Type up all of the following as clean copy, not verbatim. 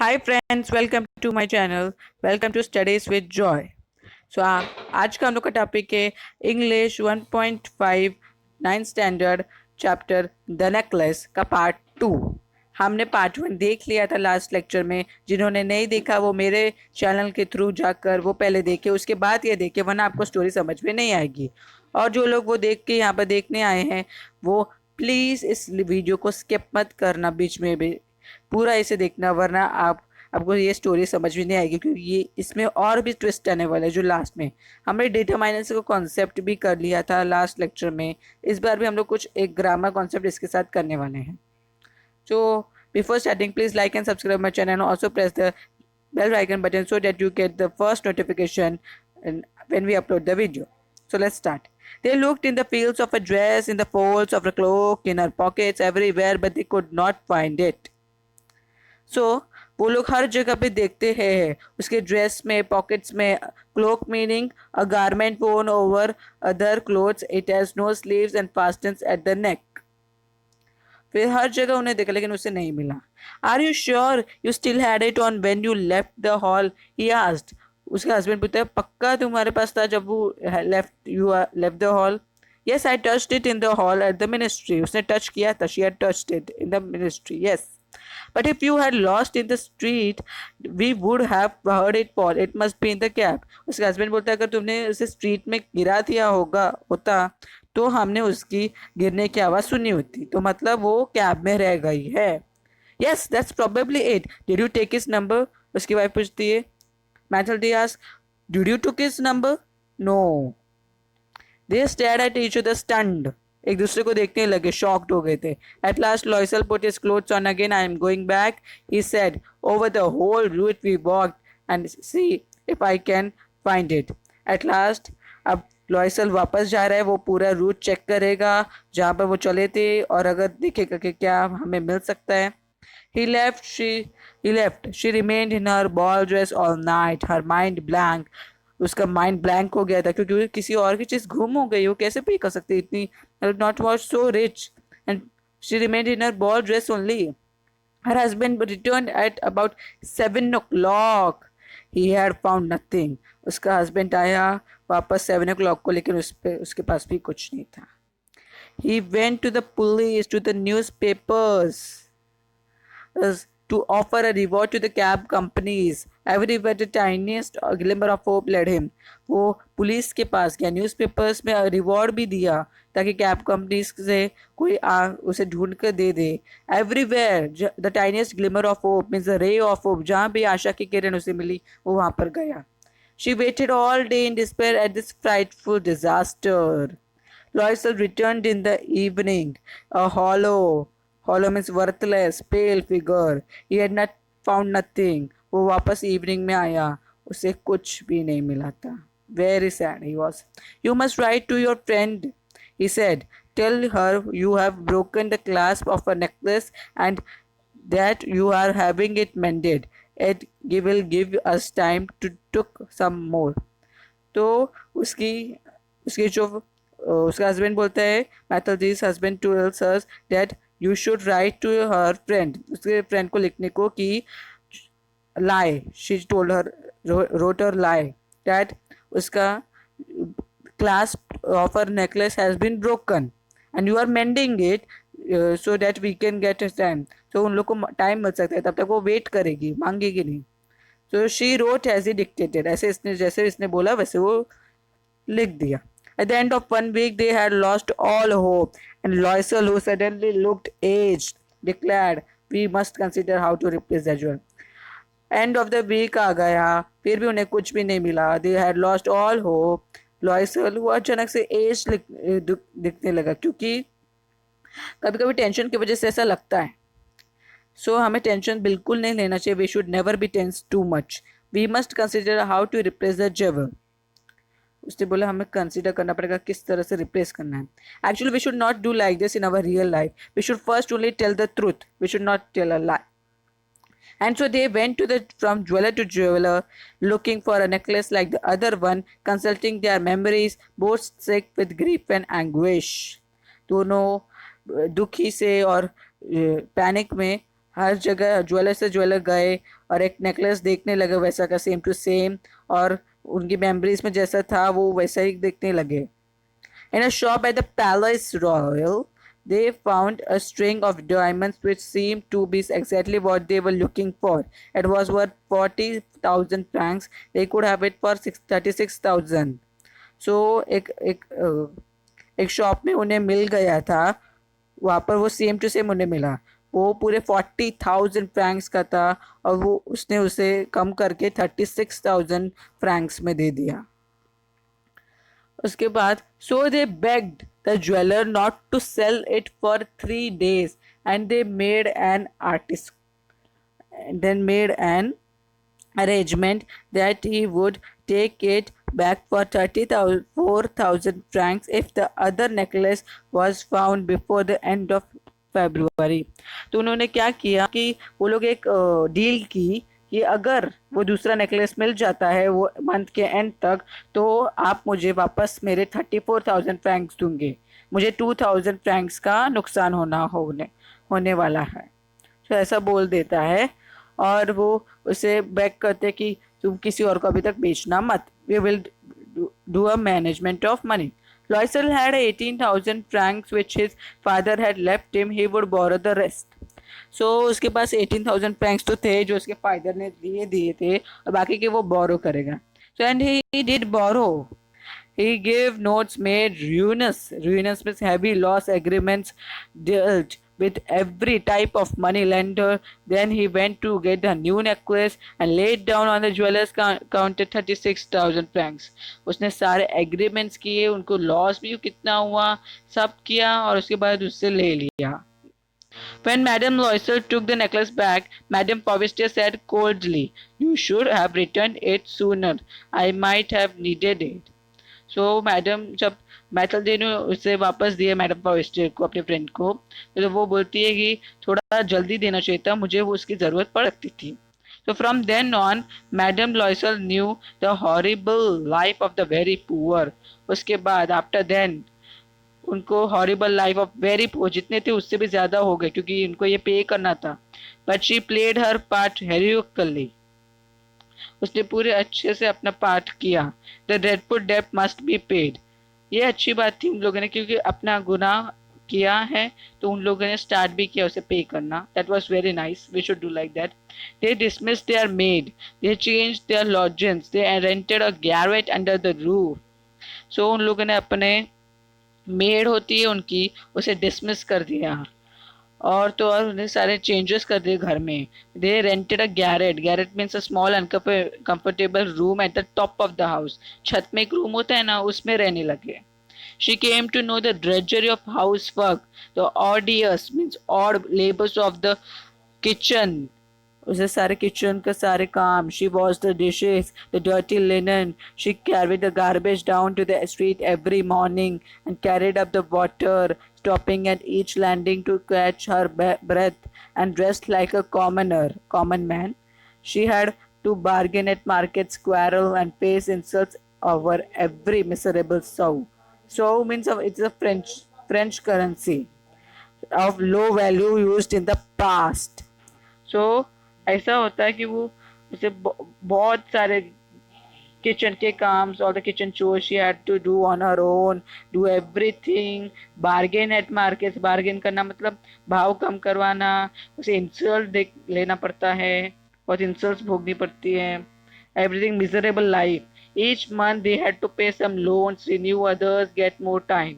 Hi friends, welcome to my channel. Welcome to studies with Joy. आज का हम लोग का टॉपिक है English 1.5 9 standard chapter the necklace का पार्ट 2। हमने पार्ट 1 देख लिया था लास्ट लेक्चर में। जिन्होंने नहीं देखा वो मेरे चैनल के थ्रू जाकर वो पहले देखे, उसके बाद ये देखे, वरना आपको स्टोरी समझ में नहीं आएगी। और जो लोग वो देख के यहाँ पर देखने आए हैं वो प्लीज़ इस वीडियो को स्किप मत करना, बीच में भी पूरा इसे देखना, वरना आपको ये स्टोरी समझ में नहीं आएगी, क्योंकि ये इसमें और भी ट्विस्ट आने वाला है। जो लास्ट में हमने डिटरमाइनेंस का कॉन्सेप्ट भी कर लिया था लास्ट लेक्चर में, इस बार भी हम लोग कुछ एक ग्रामर कॉन्सेप्ट इसके साथ करने वाले हैं। So before starting please like and subscribe my channel, also press the bell icon button so that you get the first notification when we upload the video. So let's start. They looked in the fields of a dress, in the folds of a cloak, in her pockets, everywhere, but they could not find it. So वो लोग हर जगह पे देखते हैं, उसके dress में, pockets में। Cloak meaning a garment worn over other clothes, it has no sleeves and fastens at the neck. फिर हर जगह उन्हें देखा लेकिन उसे नहीं मिला। Are you sure you still had it on when you left the hall, he asked. उसके हस्बैंड पूछते हैं, पक्का तुम्हारे पास था जब वो left the hall? Yes, I touched it in the hall at the ministry. उसने टच किया था, she had touched it in the ministry, yes. But if you had lost in the street, we would have heard it fall. It must be in the cab. उसका husband बोलता है, अगर तुमने उसे street में गिरा दिया होता तो हमने उसकी गिरने की आवाज़ सुनी होती, तो मतलब वो कैब में रह गई है। Yes, that's probably it. Did you take his number? उसकी वाइफ पूछती है। Matilda asks, Did you took his number? No. They stared at each other stunned. एक दूसरे को देखने लगे, शॉक्ड हो गए थे। At last Loisel put his clothes on again. I am going back, he said, over the whole route we walked and see if I can find it. At last अब Loisel वापस जा रहा है, वो पूरा रूट चेक करेगा जहाँ पर वो चले थे, और अगर देखेगा कि क्या हमें मिल सकता है। He left, he left. She remained in her ball dress all night, her mind blank. उसका माइंड ब्लैंक हो गया था, क्योंकि किसी और की चीज़ गुम हो गई, वो कैसे पे कर सकती इतनी, not was so rich, and she remained in her ball dress only. Her husband return at about 7 o'clock. He had found nothing. उसका हस्बैंड आया वापस 7 o'clock को, लेकिन उसके पास भी कुछ नहीं था। He went to the police, to the newspapers, to offer a reward to the cab companies. Everywhere the tiniest glimmer of hope led him. वो पुलिस के पास गया, न्यूज़पेपर्स में रिवॉर्ड भी दिया ताकि कैब कंपनीज से कोई उसे ढूंढ कर दे दे। Everywhere the tiniest glimmer of hope means the ray of hope, जहाँ भी आशा की किरण उसे मिली वो वहाँ पर गया। She waited all day in despair at this frightful disaster. Loisel returned in the evening, a hollow means worthless, pale figure. He had not found nothing. वो वापस इवनिंग में आया, उसे कुछ भी नहीं मिला था। Very sad he was. You must write to your friend, he said. Tell her you have broken the clasp of a necklace and that you are having it mended. It will give us time to took some more. तो उसकी उसकी जो उसका husband बोलता है, Mathilde's husband tells us that you should write to her friend, उसके friend को लिखने को कि lie, she told her, wrote her lie that उसका clasp of her necklace has been broken and you are mending it so that we can get time. तो उन लोग को टाइम मिल सकता है, तब तक वो वेट करेगी, मांगेगी नहीं। So she wrote as he dictated, ऐसे इसने जैसे इसने बोला वैसे वो लिख दिया। At the end of 1 week, they had lost all hope, and Loisel, who suddenly looked aged, declared, "We must consider how to replace the jewel." End of the week आ गया, फिर भी उन्हें कुछ भी नहीं मिला। They had lost all hope. Loisel, वो अचानक से एज दिखने लगा, क्योंकि कभी कभी टेंशन की वजह से ऐसा लगता है। सो हमें टेंशन बिल्कुल नहीं लेना चाहिए। We should never be tense too much. We must consider how to replace the jewel. उसने बोला हमें कंसिडर करना पड़ेगा किस तरह से रिप्लेस करना है। Actually we should not do like this in our real life. We should first only tell the truth, we should not tell a lie. And so they went from jeweler to jeweler, looking for a necklace like the other one, consulting their memories, both sick with grief and anguish. दोनों दुखी से और panic में हर जगह jeweller से jeweller गए और एक नेकलेस देखने लगे वैसा का सेम टू सेम, और उनकी मेमोरीज में जैसा था वो वैसा ही देखने लगे. In a shop at the Palace Royal, they found a string of diamonds which seemed to be exactly what they were looking for. It was worth 40,000 francs. They could have it for 36,000. So एक shop में उन्हें मिल गया था. वहाँ पर वो same to same उन्हें मिला. वो पूरे 40,000 फ्रैंक्स का था और वो उसने उसे कम करके 36,000 फ्रैंक्स में दे दिया. उसके बाद so they begged the jeweller not to sell it for 3 days and they made an artist then made an arrangement that he would take it back for 34,000 francs if the other necklace was found before the end of February. तो उन्होंने क्या किया कि वो लोग एक deal की कि अगर वो दूसरा नेकलेस मिल जाता है वो मंथ के एंड तक, तो आप मुझे वापस मेरे 34,000 फ्रैंक्स दूंगे. मुझे 2,000 फ्रैंक्स का नुकसान होने वाला है. तो ऐसा बोल देता है और वो उसे बैक करते कि तुम किसी और को अभी तक बेचना मत. We will do a management of money. Loisel had 18,000 francs which his father had left him. He would borrow the rest. So उसके पास 18,000 francs तो थे जो उसके फादर ने दिए थे और बाकी के वो बोरो करेगा. So and he did borrow. He gave notes made ruinous. Ruinous means heavy loss agreements dealt with every type of money lender. Then he went to get a new necklace and laid down on the jeweler's counter 36,000 francs. उसने सारे agreements किए, उनको loss भी कितना हुआ सब किया और उसके बाद उससे ले लिया. When Madame Loisel took the necklace back, Madame Forestier said coldly, "You should have returned it sooner. I might have needed it." So madam जब मैथलडे ने उसे वापस दिया मैडम फॉरेस्टर को, अपने फ्रेंड को, तो वो बोलती है कि थोड़ा जल्दी देना चाहिए था, मुझे वो उसकी ज़रूरत पड़ सकती थी. So from then on, Madame Loisel knew the horrible life of the very poor. उसके बाद आफ्टर देन उनको horrible life of very poor, जितने थे उससे भी ज़्यादा हो गए क्योंकि उनको ये पे करना था. But she played her part heroically. उसने पूरे अच्छे से अपना पार्ट किया. The dreadful debt must be paid. ये अच्छी बात थी उन लोगों ने क्योंकि अपना गुनाह किया है तो उन लोगों ने स्टार्ट भी किया उसे पे करना. That was very nice. We should do like that. They dismissed their maid. They changed their lodgings. They rented a garret under the roof. So उन लोगों ने अपने मेड होती है उनकी उसे डिसमिस कर दिया और तो और उन्हें सारे चेंजेस कर दिए घर में. They rented a garret. Garret means a small uncomfortable room at the top of the house. छत में एक रूम होता है ना, उसमें रहने लगे. She came to know the drudgery of housework, the ordeals means odd labors of the kitchen. उसे सारे किचन के सारे काम. She washed the dishes, the dirty linen. She carried the garbage down to the street every morning and carried up the water, stopping at each landing to catch her breath, and dressed like a common man. She had to bargain at markets, quarrel, and face insults over every miserable sou. Sou means it's a French currency of low value used in the past. So ऐसा होता है कि वो उसे बहुत सारे kitchen के काम, all the kitchen chore she had to do on her own, do everything. Bargain at markets. Bargain करना मतलब भाव कम करवाना. उसे इंसल्ट लेना पड़ता है, बहुत इंसल्ट भोगनी पड़ती है. Everything miserable life. Each month they had to pay some loans, renew others, get more time.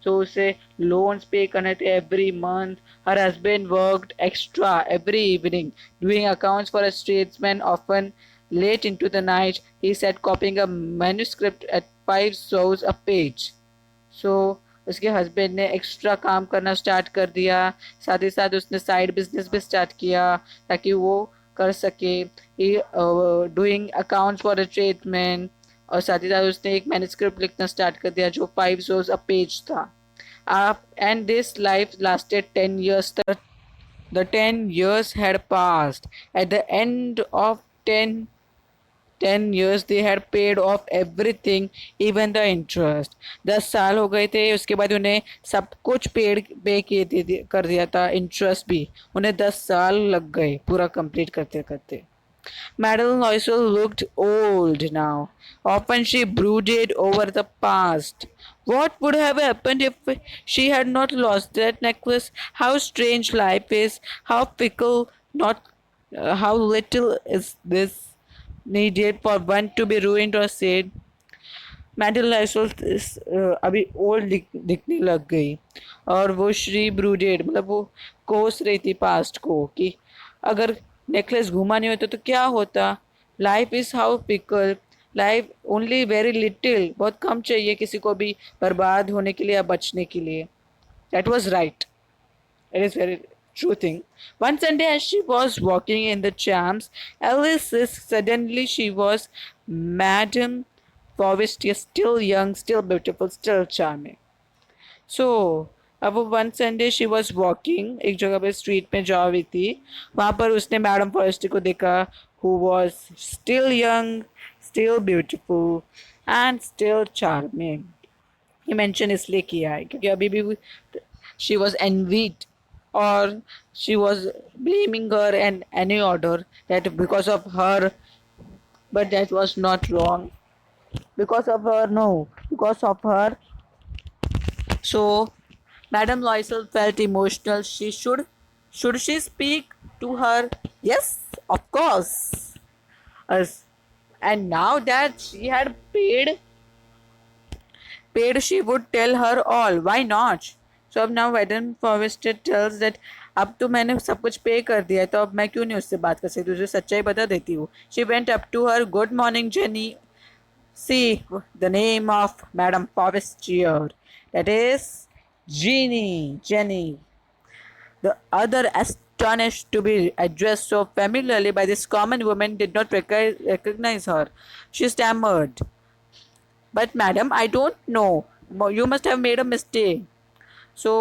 So उसे loans पे करने थे every month. Her husband worked extra every evening doing accounts for a tradesman, often late into the night. He sat copying a manuscript at 5 sous a page. So उसके husband ने extra काम करना start कर दिया. साथ ही साथ उसने side business भी स्टार्ट किया ताकि वो कर सके. He doing accounts for a tradesman. और साथ ही साथ उसने एक मैन्युस्क्रिप्ट लिखना स्टार्ट कर दिया जो 5 sous अ पेज था. And this life lasted 10 years. The 10 years had passed. At the end of 10 10 years they had paid off everything, even the interest. 10 साल हो गए थे, उसके बाद उन्हें सब कुछ पे किए थे, कर दिया था, इंटरेस्ट भी उन्हें 10 साल लग गए पूरा कंप्लीट करते करते. Madeline also looked old now. Often she brooded over the past. What would have happened if she had not lost that necklace? How strange life is, how fickle, not how little is this needed for one to be ruined or sad. Medal Lysol अभी old दिखने लग गई और वो Shri brooded मतलब वो कोस रही थी पास्ट को कि अगर नेकलेस घुमा नहीं होता तो क्या होता. Life is how pickle, life only very little, बहुत कम चाहिए किसी को भी बर्बाद होने के लिए या बचने के लिए. That was right. It is very true thing. One Sunday, as she was walking in the Champs, Alice suddenly she was Madame Forestier, still young, still beautiful, still charming. So, अब वो one Sunday she was walking, एक जगह पे street में जा रही थी. वहाँ पर उसने मैडम फॉरेस्टी को देखा, who was still young, still beautiful and still charming. ये मेंशन इसलिए किया है क्योंकि अभी भी she was envied or she was blaming her and any order that because of her, but that was not wrong. Because of her, no, because of her. So Madame Loisel felt emotional. Should she speak to her? Yes, of course. As- and now that she had paid, she would tell her all. Why not? So अब now Madame Forrester tells that अब तो मैंने सब कुछ पे कर दिया है तो अब मैं क्यों नहीं उससे बात कर सकती, तुझे सच्चाई बता देती हूँ. She went up to her. Good morning, Jenny. See the name of Madame Forrester. That is Jenny. The other, astonished to be addressed so familiarly by this common woman, did not recognize her. She stammered, "But madam, I don't know. You must have made a mistake." So,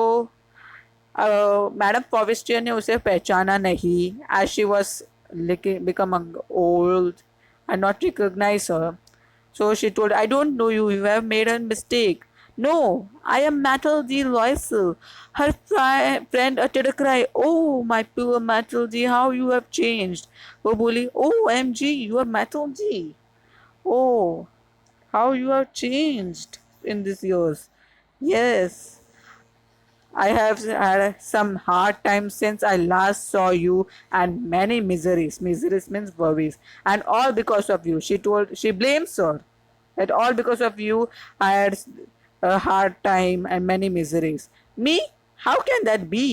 Madam Forestier ने उसे पहचाना नहीं, as she was becoming old and not recognize her. So she told, "I don't know you. You have made a mistake." "No, I am Matilde Loisel." Her friend uttered a cry. "Oh, my poor Matilde, how you have changed." वो बोली, "Oh, MG, you are Matilde. Oh, how you have changed in these years." "Yes, I have had some hard times since I last saw you, and many miseries." Miseries means worries. "And all because of you." She blames her. That all because of you, I had a hard time and many miseries. "Me? How can that be?"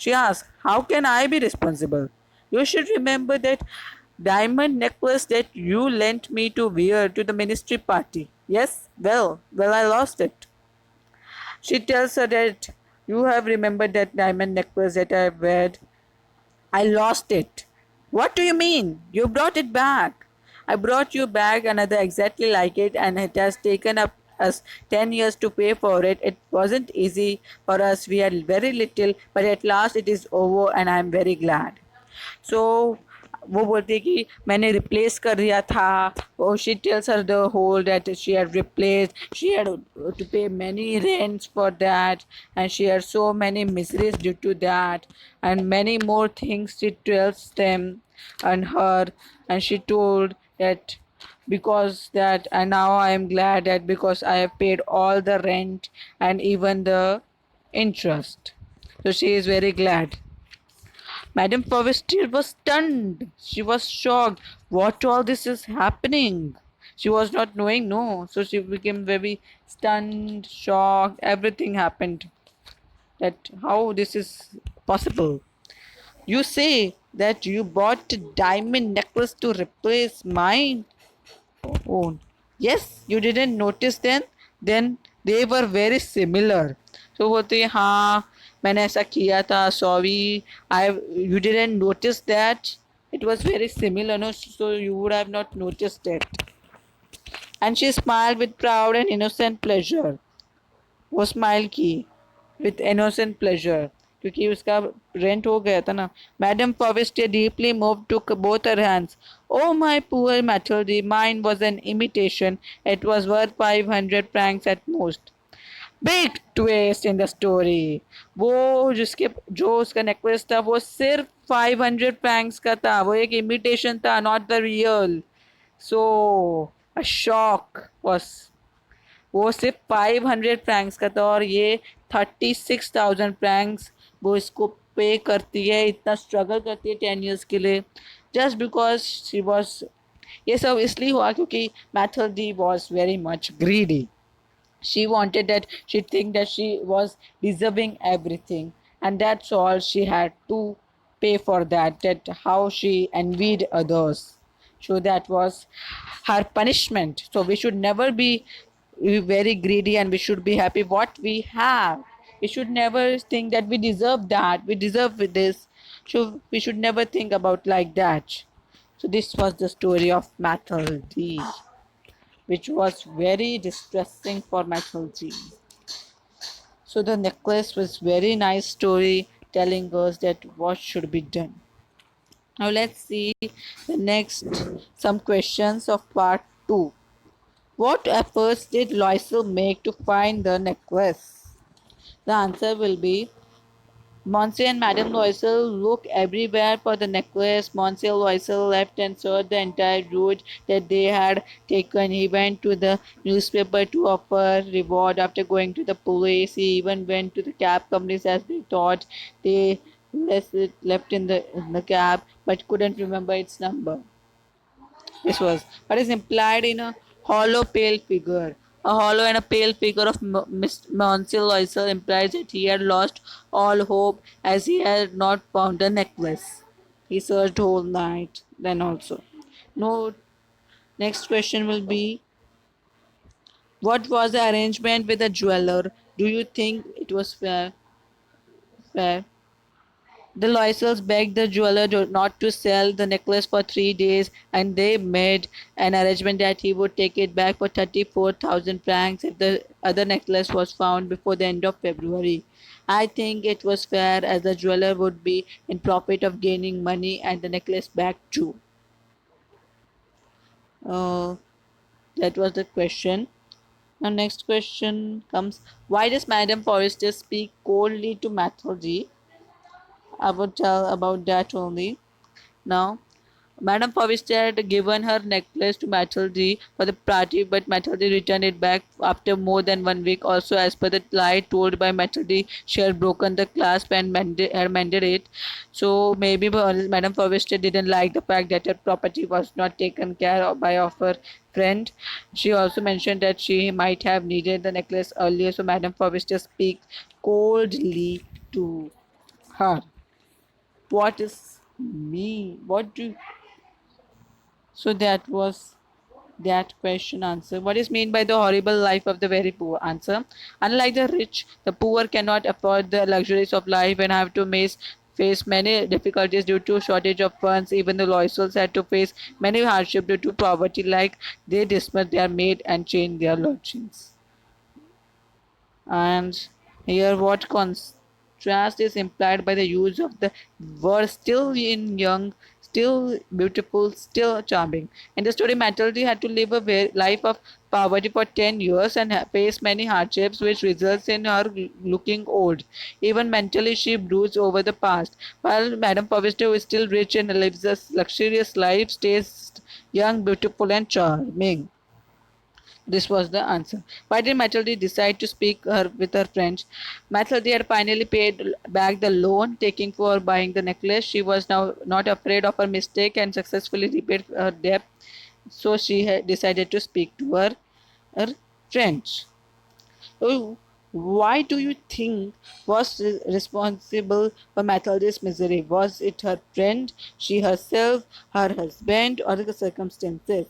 She asked. "How can I be responsible? You should remember that diamond necklace that you lent me to wear to the ministry party." "Yes, well, I lost it." She tells her that you have remembered that diamond necklace that I wear. "I lost it." "What do you mean? You brought it back." "I brought you back another exactly like it, and it has taken up us 10 years to pay for it. It wasn't easy for us. We had very little, but at last it is over, and I am very glad." So वो बोलती है कि मैंने replace कर दिया था. Oh, she tells her the whole that she had replaced, she had to pay many rents for that, and she had so many miseries due to that, and many more things she tells them and her. And she told that because that, and now I am glad that because I have paid all the rent and even the interest. So she is very glad. Madame Forestier was stunned. She was shocked. What all this is happening? She was not knowing, no. So she became very stunned, shocked. Everything happened. That how this is possible. "You say that you bought a diamond necklace to replace mine?" "Oh, yes, you didn't notice then? Then they were very similar." तो बोलते हैं हाँ मैंने ऐसा किया था, sorry, I you didn't notice that, it was very similar, no, so you would have not noticed it. And she smiled with proud and innocent pleasure. वो smile की with innocent pleasure. क्योंकि उसका रेंट हो गया था ना. Madam Forestier deeply moved took both her hands. Oh my poor Mathilde, mine was an imitation. It was worth 500 francs at most. Big twist in the story. वो जिसके जो उसका नेकलेस था वो सिर्फ 500 फ्रैंक्स का था. वो एक इमिटेशन था, not the real. So a shock was. वो सिर्फ 500 फ्रैंक्स का था और ये 36,000 फ्रैंक्स वो इसको पे करती है. इतना स्ट्रगल करती है 10 years के लिए जस्ट बिकॉज शी वॉज. ये सब इसलिए हुआ क्योंकि Mathilde was very much greedy. She wanted that she think that she was deserving everything, and that's all she had to pay for that. That how she envied others. So that was her punishment. So we should never be very greedy, and we should be happy what we have. We should never think that we deserve that, we deserve this. So we should never think about like that. So this was the story of Mathilde, which was very distressing for Mathilde. So the necklace was very nice story telling us that what should be done. Now let's see the next some questions of part 2. What efforts did Loisel make to find the necklace? The answer will be Monsieur and Madame Loisel looked everywhere for the necklace. Monsieur Loisel left and searched the entire route that they had taken. He went to the newspaper to offer reward. After going to the police, he even went to the cab companies as they thought they left in the cab, but couldn't remember its number. This was what is implied in a hollow pale figure. A hollow and a pale figure of Monsieur Loisel implies that he had lost all hope as he had not found the necklace. He searched whole night then also. No. Next question will be, what was the arrangement with the jeweler? Do you think it was fair? Fair. The Loisels begged the jeweler not to sell the necklace for 3 days, and they made an arrangement that he would take it back for 34,000 francs if the other necklace was found before the end of February. I think it was fair as the jeweler would be in profit of gaining money and the necklace back too. Uh, that was the question. Now, next question comes, why does Madame Forrester speak coldly to Mathilde? I would tell about that only. Now, Madame Forrester had given her necklace to Mathilde for the party, but Mathilde returned it back after more than 1 week. Also, as per the lie told by Mathilde, she had broken the clasp and had mended it. So maybe Madame Forrester didn't like the fact that her property was not taken care of by her friend. She also mentioned that she might have needed the necklace earlier, so Madame Forrester speaks coldly to her. What is me? What do So that was that question answer. What is meant by the horrible life of the very poor? Answer. Unlike the rich, the poor cannot afford the luxuries of life and have to face many difficulties due to shortage of funds. Even the Loisels had to face many hardships due to poverty, like they dismissed their maid and changed their lodgings. And here what contrast is implied by the use of the word still in young, still beautiful, still charming. In the story, Matilde had to live a life of poverty for 10 years and face many hardships, which results in her looking old. Even mentally, she broods over the past. While Madame Forrester, who is still rich and lives a luxurious life, stays young, beautiful, and charming. This was the answer. Why did Matilde decide to speak with her friends? Matilde had finally paid back the loan taking for buying the necklace. She was now not afraid of her mistake and successfully repaid her debt. So she had decided to speak to her friends. Oh, why do you think was responsible for Matilda's misery? Was it her friend, she herself, her husband, or the circumstances?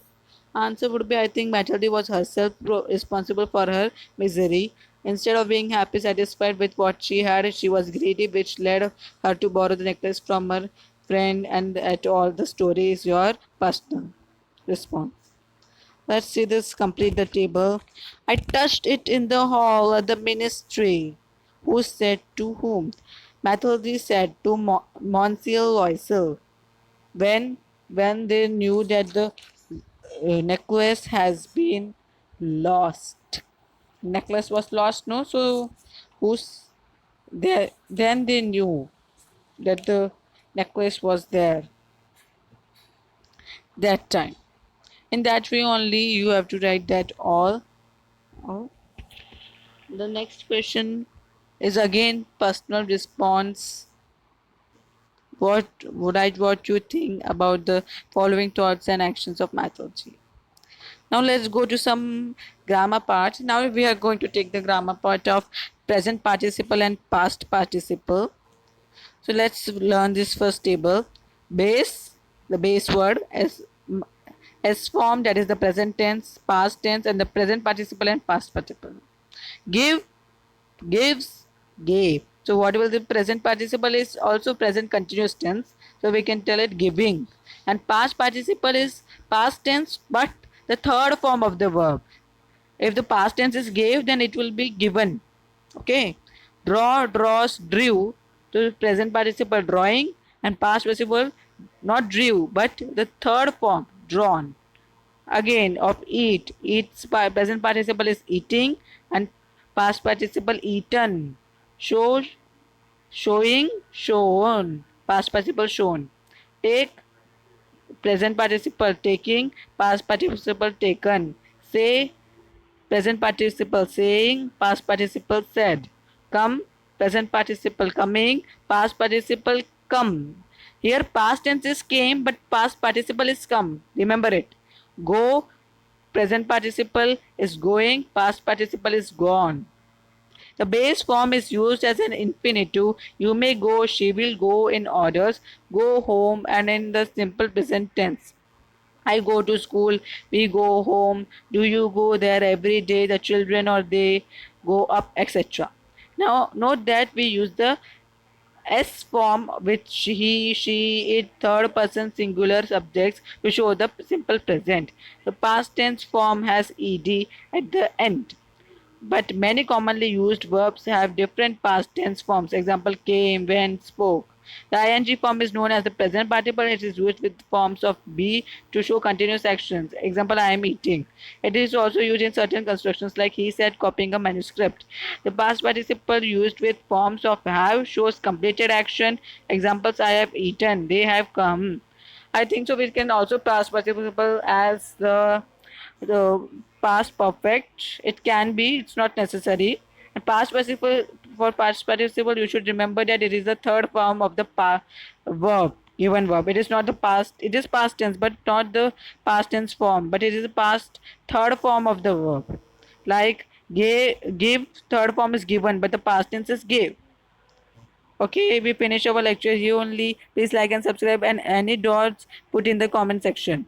Answer would be, I think Matilda was herself responsible for her misery. Instead of being happy, satisfied with what she had, she was greedy, which led her to borrow the necklace from her friend. And at all, the story is your personal response. Let's see this, complete the table. I touched it in the hall at the ministry. Who said to whom? Mythology said to Monsieur Loisel when they knew that the necklace has been lost. Necklace was lost, no? So who's there? Then they knew that the necklace was there that time. In that way only, you have to write that all. Oh. The next question is again personal response. What you think about the following thoughts and actions of mythology? Now let's go to some grammar part. Now we are going to take the grammar part of present participle and past participle. So let's learn this first table. Base, the base word S form, that is the present tense, past tense, and the present participle and past participle. Give, gives, gave. So whatever the present participle is also present continuous tense. So we can tell it giving. And past participle is past tense but the third form of the verb. If the past tense is gave, then it will be given. Okay. Draw, draws, drew. To present participle drawing, and past participle not drew but the third form drawn. Again of eat. Eats present participle is eating and past participle eaten. Show, showing, shown. Past participle shown. Take, present participle taking, past participle taken. Say, present participle saying, past participle said. Come, present participle coming, past participle come. Here past tense is came but past participle is come. Remember it. Go, present participle is going, past participle is gone. The base form is used as an infinitive. You may go, she will go in orders, go home, and in the simple present tense. I go to school, we go home, do you go there every day, the children or they go up, etc. Now, note that we use the S form which he, she, it, third person singular subjects to show the simple present. The past tense form has ed at the end. But many commonly used verbs have different past tense forms. Example, came, went, spoke. The ing form is known as the present participle. It is used with forms of be to show continuous actions. Example, I am eating. It is also used in certain constructions like he said, copying a manuscript. The past participle used with forms of have shows completed action. Examples, I have eaten, they have come. I think so. We can also past participle as the past perfect. It can be. It's not necessary. And past participle, for past participle, you should remember that it is the third form of the verb. Given verb. It is not the past. It is past tense, but not the past tense form. But it is the past third form of the verb. Like give. Third form is given, but the past tense is gave. Okay, we finish our lecture here only. Please like and subscribe and any dots put in the comment section.